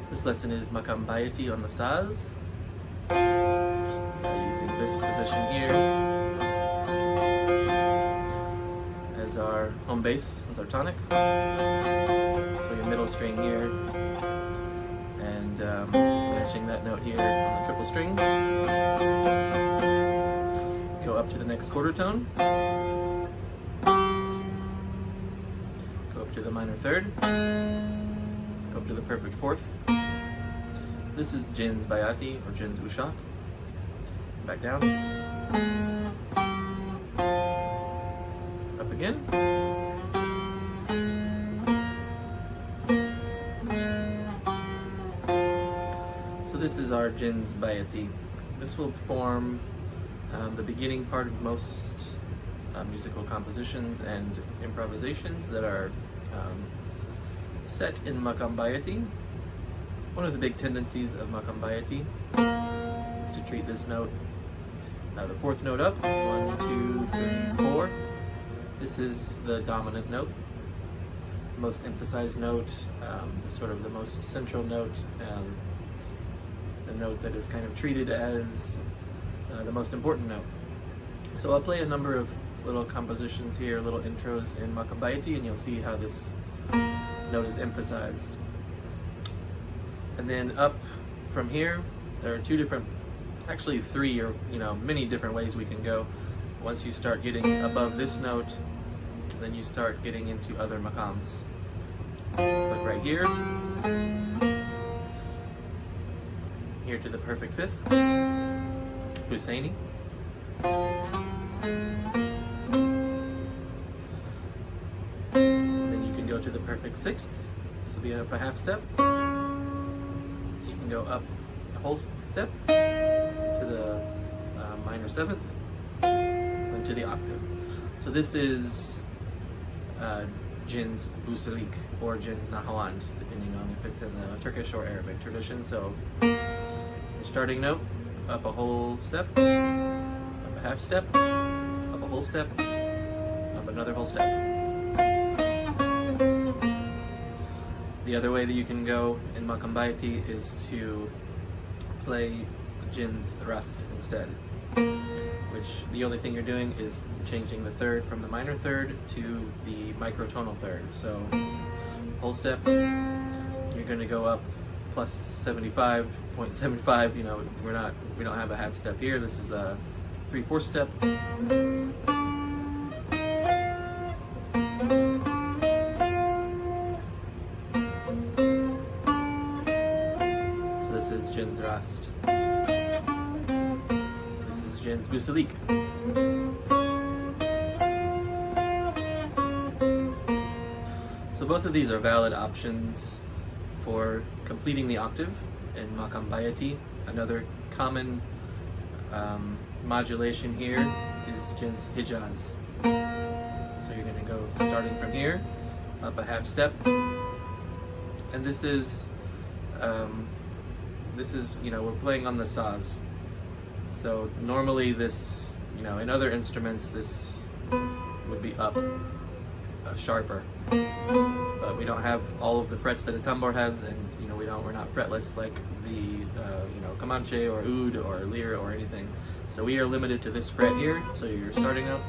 This lesson is Makam Bayati on the saz. Using this position here as our home bass, as our tonic. So your middle string here, and matching that note here on the triple string. Go up to the next quarter tone. Go up to the minor third. Go up to the perfect fourth. This is Jin's Bayati or Jin's Ushak. Back down. Up again. So this is our Jin's Bayati. This will form the beginning part of most musical compositions and improvisations that are set in Makam Bayati. One of the big tendencies of Makam Bayati is to treat this note, the fourth note up, 1, 2, 3, 4. This is the dominant note, most emphasized note, sort of the most central note, the note that is kind of treated as the most important note. So I'll play a number of little compositions here, little intros in Makam Bayati, and you'll see how this note is emphasized. And then up from here, there are actually three, or many different ways we can go. Once you start getting above this note, then you start getting into other makams. Like right here, here to the perfect fifth, Husseini. Then you can go to the perfect sixth, this will be up a half step. You can go up a whole step to the minor seventh, and to the octave. So this is Jin's Busalik or Jin's Nahawand, depending on if it's in the Turkish or Arabic tradition. So your starting note, up a whole step, up a half step, up a whole step, up another whole step. The other way that you can go in Makam Bayati is to play Jin's Rast instead, which the only thing you're doing is changing the third from the minor third to the microtonal third. So whole step, you're going to go up plus 75.75. We don't have a half step here. This is a 3/4 step. So this is Jin's Rast. This is Jin's Busalik. So both of these are valid options for completing the octave in Makam Bayati. Another common modulation here is Jin's Hijaz. So you're going to go starting from here, up a half step, and this is we're playing on the saz. So normally this, in other instruments this would be up, sharper. But we don't have all of the frets that a tambor has, and we're not fretless like the Comanche or Oud or Lyre or anything. So we are limited to this fret here. So you're starting up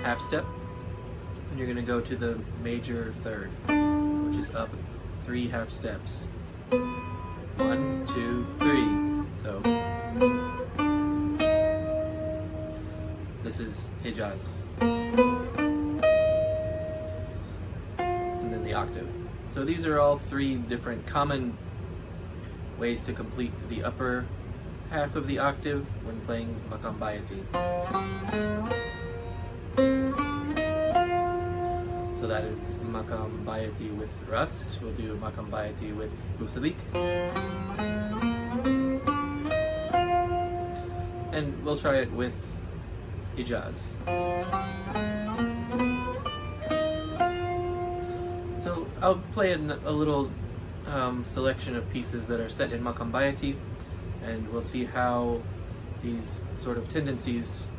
half step, and you're going to go to the major third, which is up 3 half steps. 1, 2, 3. So this is Hijaz. The octave. So these are all 3 different common ways to complete the upper half of the octave when playing Makam Bayati. So that is Makam Bayati with Rast. We'll do Makam Bayati with Busalik. And we'll try it with Hijaz. So I'll play a little selection of pieces that are set in Makam Bayati, and we'll see how these sort of tendencies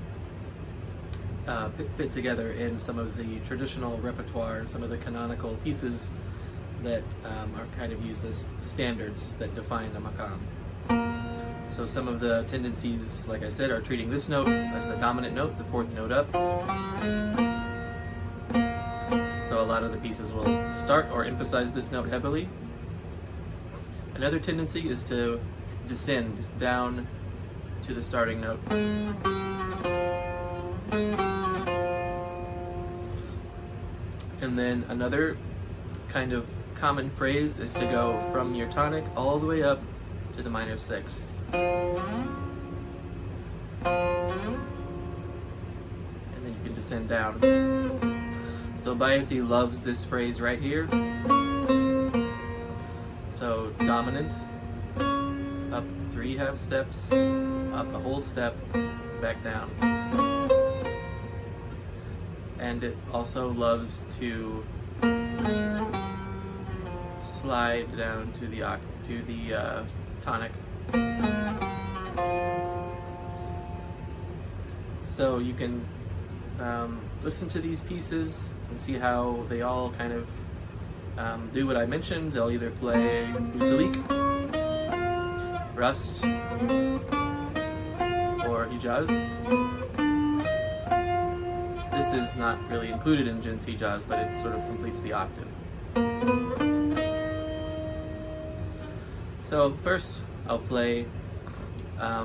fit together in some of the traditional repertoire, some of the canonical pieces that are kind of used as standards that define a makam. So some of the tendencies, like I said, are treating this note as the dominant note, the fourth note up. So a lot of the pieces will start or emphasize this note heavily. Another tendency is to descend down to the starting note. And then another kind of common phrase is to go from your tonic all the way up to the minor sixth. And then you can descend down. So Bayati loves this phrase right here. So dominant, up 3 half steps, up a whole step, back down. And it also loves to slide down to the tonic. So you can listen to these pieces and see how they all kind of do what I mentioned. They'll either play Busalik, Rust, or Hijaz. This is not really included in Jin's Hijaz, but it sort of completes the octave. So first, I'll play a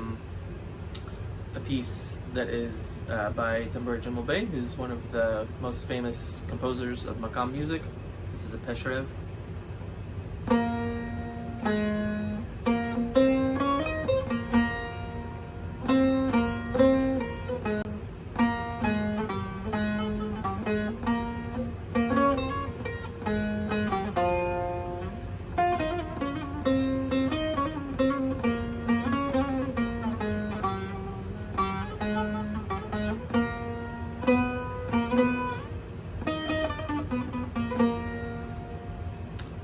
piece that is by Tambur Jamal Bey, who's one of the most famous composers of Makam music. This is a Peshrev.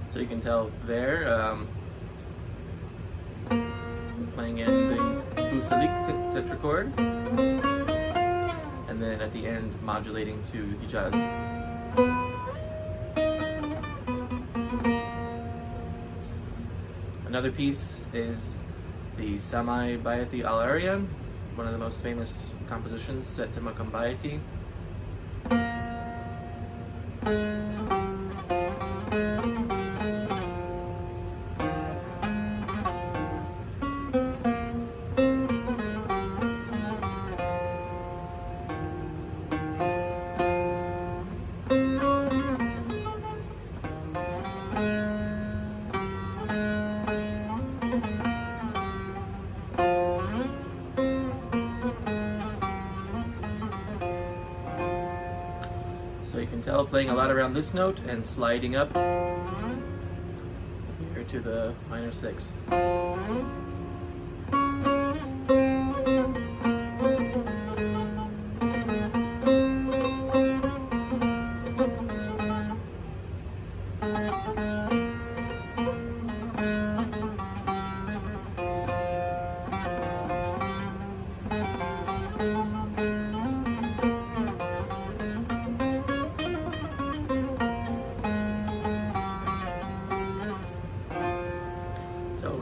So you can tell there, playing in the Busalik tetrachord, and then at the end modulating to Hijaz. Another piece is the Samai Bayati al-Aryan, one of the most famous compositions set to Makam Bayati. So you can tell playing a lot around this note and sliding up here to the minor sixth.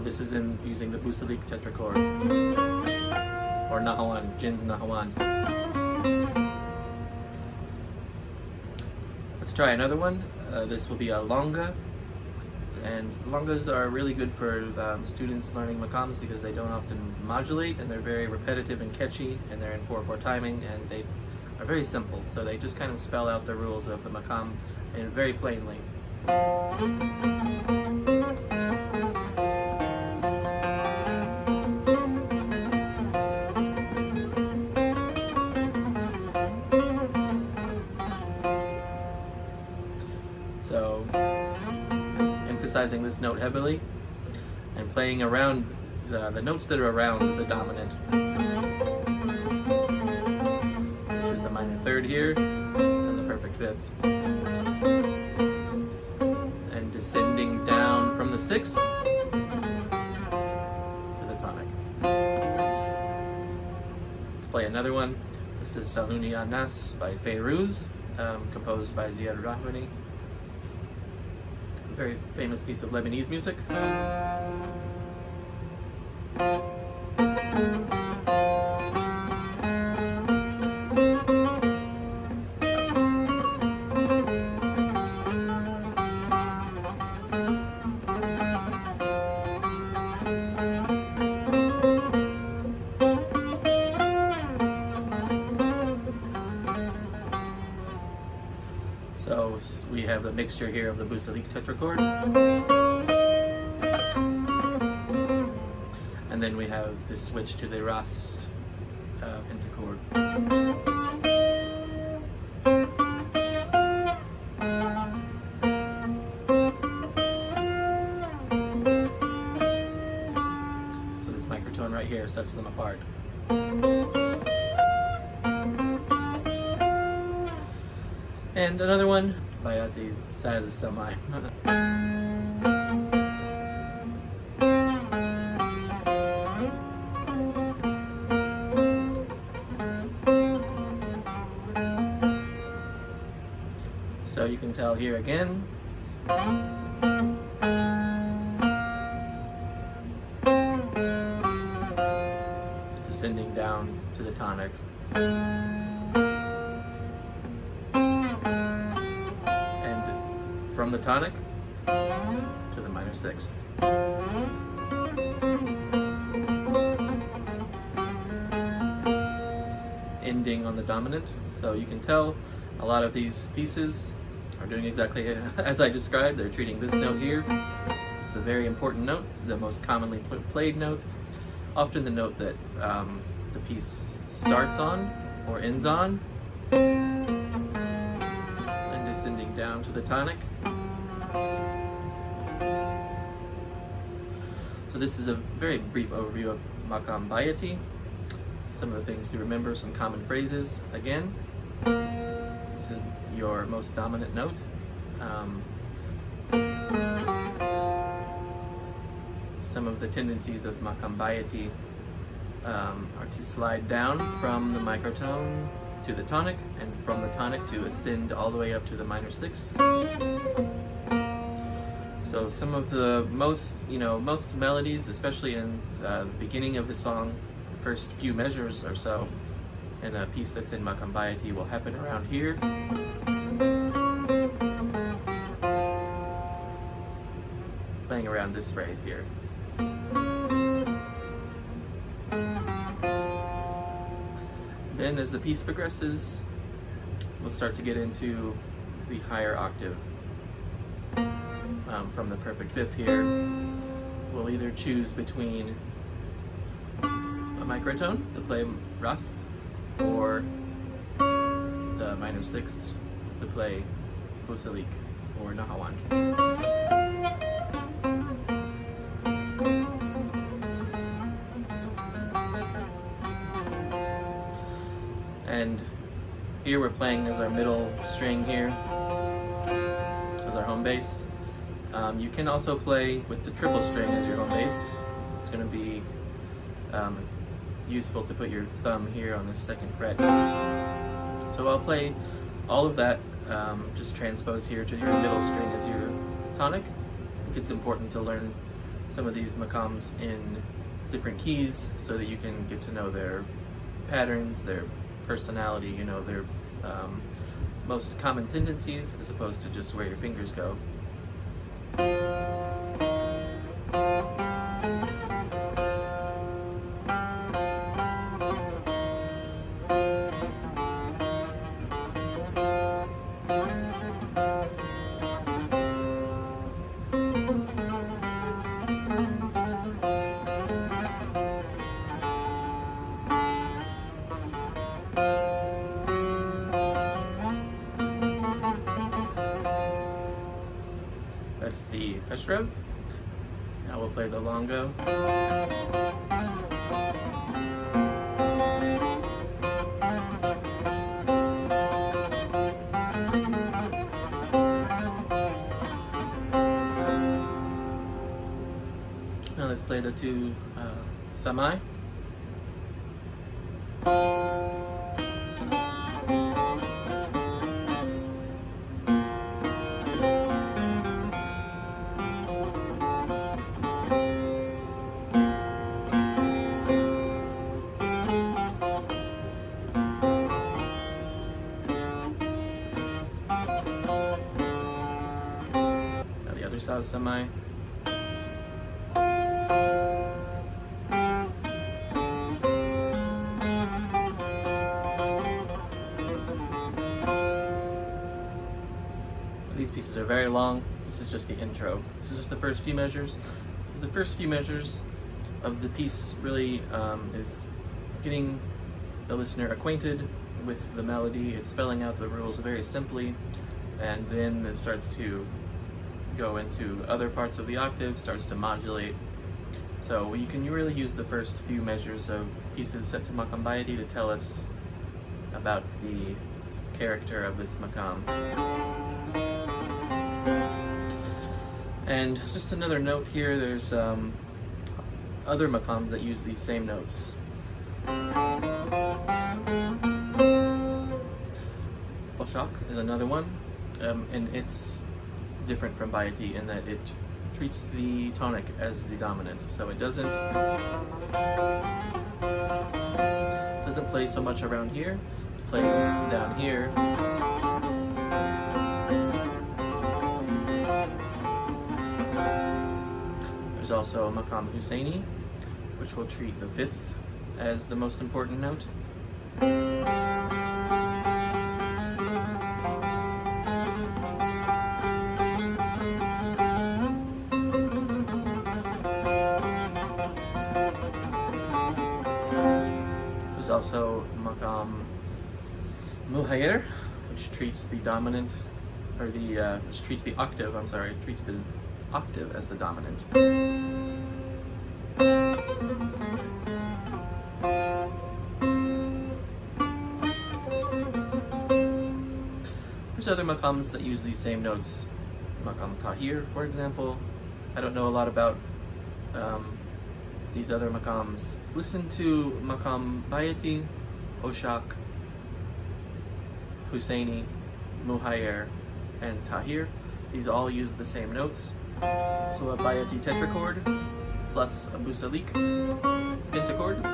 This is in using the Busalik tetrachord, or Nahawan, Jin's Nahawan. Let's try another one. This will be a longa, and longas are really good for students learning makams because they don't often modulate, and they're very repetitive and catchy, and they're in 4/4 timing, and they are very simple. So they just kind of spell out the rules of the makam very plainly. So, emphasizing this note heavily and playing around the notes that are around the dominant, which is the minor third here and the perfect fifth, and descending down from the sixth to the tonic. Let's play another one. This is Saluni An-Nas by Fairuz, composed by Ziad Rahmani. very famous piece of Lebanese music. So we have the mixture here of the Busalik tetrachord, and then we have the switch to the Rast pentachord. So this microtone right here sets them apart. And another one, Bayati Saz Samai. So you can tell here again. Descending down to the tonic. From the tonic to the minor sixth. Ending on the dominant. So you can tell a lot of these pieces are doing exactly as I described. They're treating this note here. It's a very important note, the most commonly played note, often the note that the piece starts on or ends on, and descending down to the tonic. So this is a very brief overview of Makam Bayati. Some of the things to remember, some common phrases. Again, this is your most dominant note. Some of the tendencies of Makam Bayati are to slide down from the microtone to the tonic, and from the tonic to ascend all the way up to the minor sixth. So some of the most melodies, especially in the beginning of the song, the first few measures or so, in a piece that's in Makam Bayati will happen around here. Playing around this phrase here. Then as the piece progresses, we'll start to get into the higher octave. From the perfect fifth here, we'll either choose between a microtone to play Rast, or the minor sixth to play Busalik or Nahawand. And here we're playing as our middle string here, as our home bass. You can also play with the triple string as your home bass. It's going to be useful to put your thumb here on the second fret. So I'll play all of that, just transpose here to your middle string as your tonic. I think it's important to learn some of these makams in different keys so that you can get to know their patterns, their personality, their most common tendencies, as opposed to just where your fingers go. That's the Peshrev. Now we'll play the Longo. Now let's play the two Samai. saw semi. These pieces are very long. This is just the intro. This is just the first few measures. Because the first few measures of the piece really is getting the listener acquainted with the melody. It's spelling out the rules very simply, and then it starts to go into other parts of the octave, starts to modulate. So you can really use the first few measures of pieces set to Makam Bayati to tell us about the character of this Makam. And just another note here, there's other Makams that use these same notes. Oshak is another one, and it's different from Bayati in that it treats the tonic as the dominant. So it doesn't play so much around here, it plays down here. There's also a Makam Husseini, which will treat the fifth as the most important note. There's also Makam Muhayyer, which treats the dominant, or which treats the octave, treats the octave as the dominant. There's other Makams that use these same notes. Makam Tahir, for example. I don't know a lot about these other Makams. Listen to Makam Bayati, Oshak, Husseini, Muhayyer, and Tahir. These all use the same notes. So a Bayati tetrachord plus a Busalik pentachord,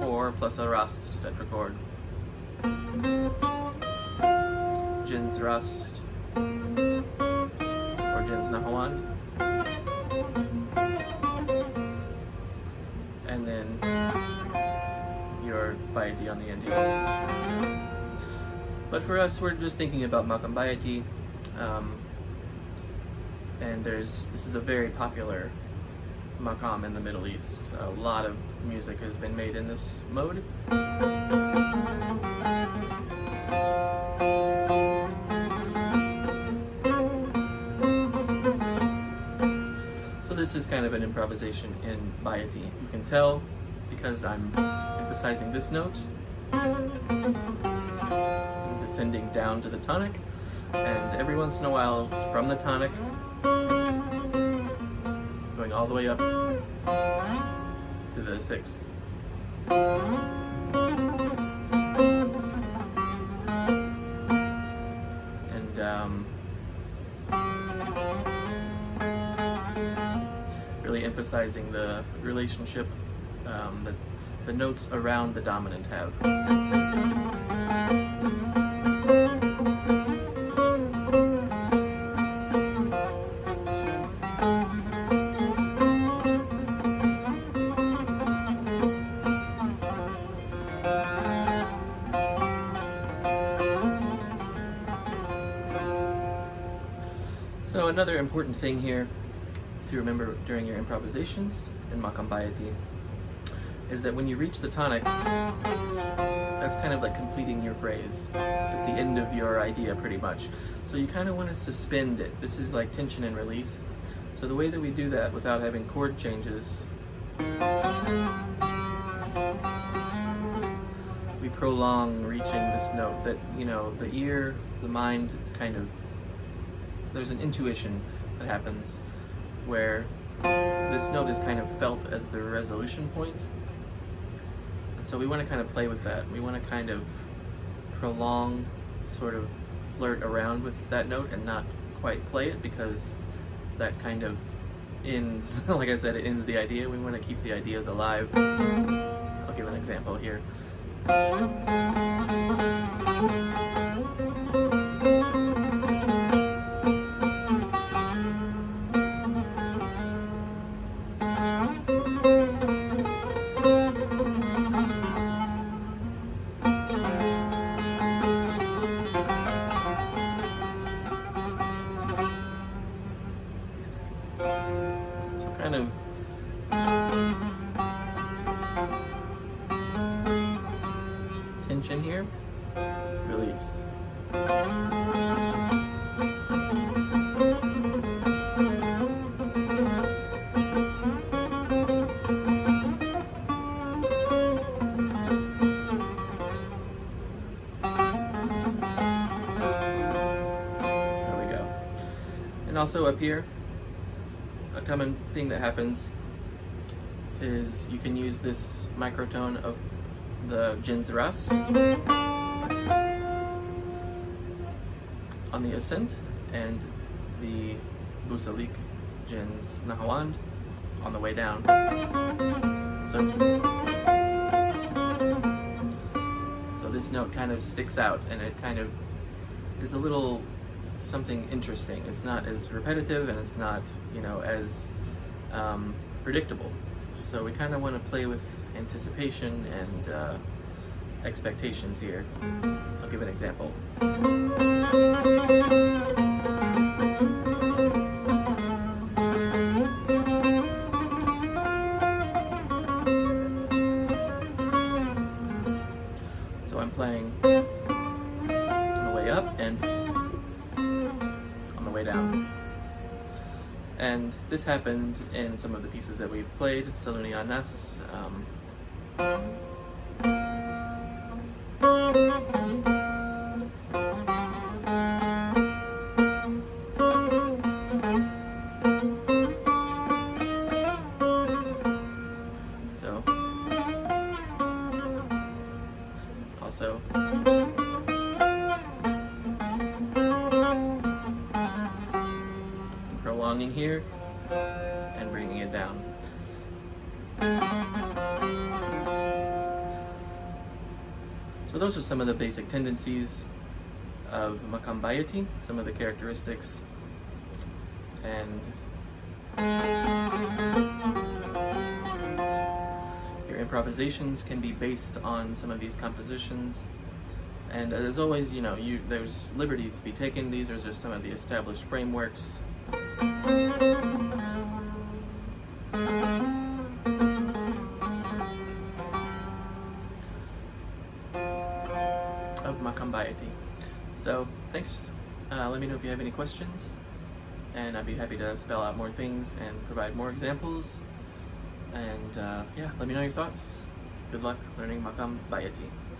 or plus a Rast tetrachord. Jins Rast, or Jins Nahawand. And then your Bayati on the end here. But for us, we're just thinking about Makam Bayati. And this is a very popular Makam in the Middle East. A lot of music has been made in this mode. So this is kind of an improvisation in Bayati. You can tell because I'm emphasizing this note, and descending down to the tonic, and every once in a while from the tonic going all the way up to the sixth. And really emphasizing the relationship that the notes around the dominant have. So another important thing here to remember during your improvisations in Makam Bayati is that when you reach the tonic, that's kind of like completing your phrase. It's the end of your idea pretty much. So you kind of want to suspend it. This is like tension and release. So the way that we do that without having chord changes, we prolong reaching this note that, the ear, the mind, kind of, there's an intuition that happens where this note is kind of felt as the resolution point. And so we want to kind of play with that. We want to kind of prolong, sort of flirt around with that note and not quite play it, because that kind of ends, like I said, it ends the idea. We want to keep the ideas alive. I'll give an example here. also up here, a common thing that happens is you can use this microtone of the jins rast on the ascent and the busalik jins nahawand on the way down. So this note kind of sticks out, and it kind of is a little something interesting. It's not as repetitive, and it's not, you know, as predictable. So we kind of want to play with anticipation and expectations here. I'll give an example. So I'm playing on the way up and on the way down. And this happened in some of the pieces that we've played, Saluni Anas. So, also, prolonging here and bringing it down. So those are some of the basic tendencies of Makam Bayati, some of the characteristics, and your improvisations can be based on some of these compositions. And as always, you know, there's liberties to be taken. These are just some of the established frameworks. Of Makam Bayati. So thanks. Let me know if you have any questions, and I'd be happy to spell out more things and provide more examples. And yeah, let me know your thoughts. Good luck learning Makam Bayati.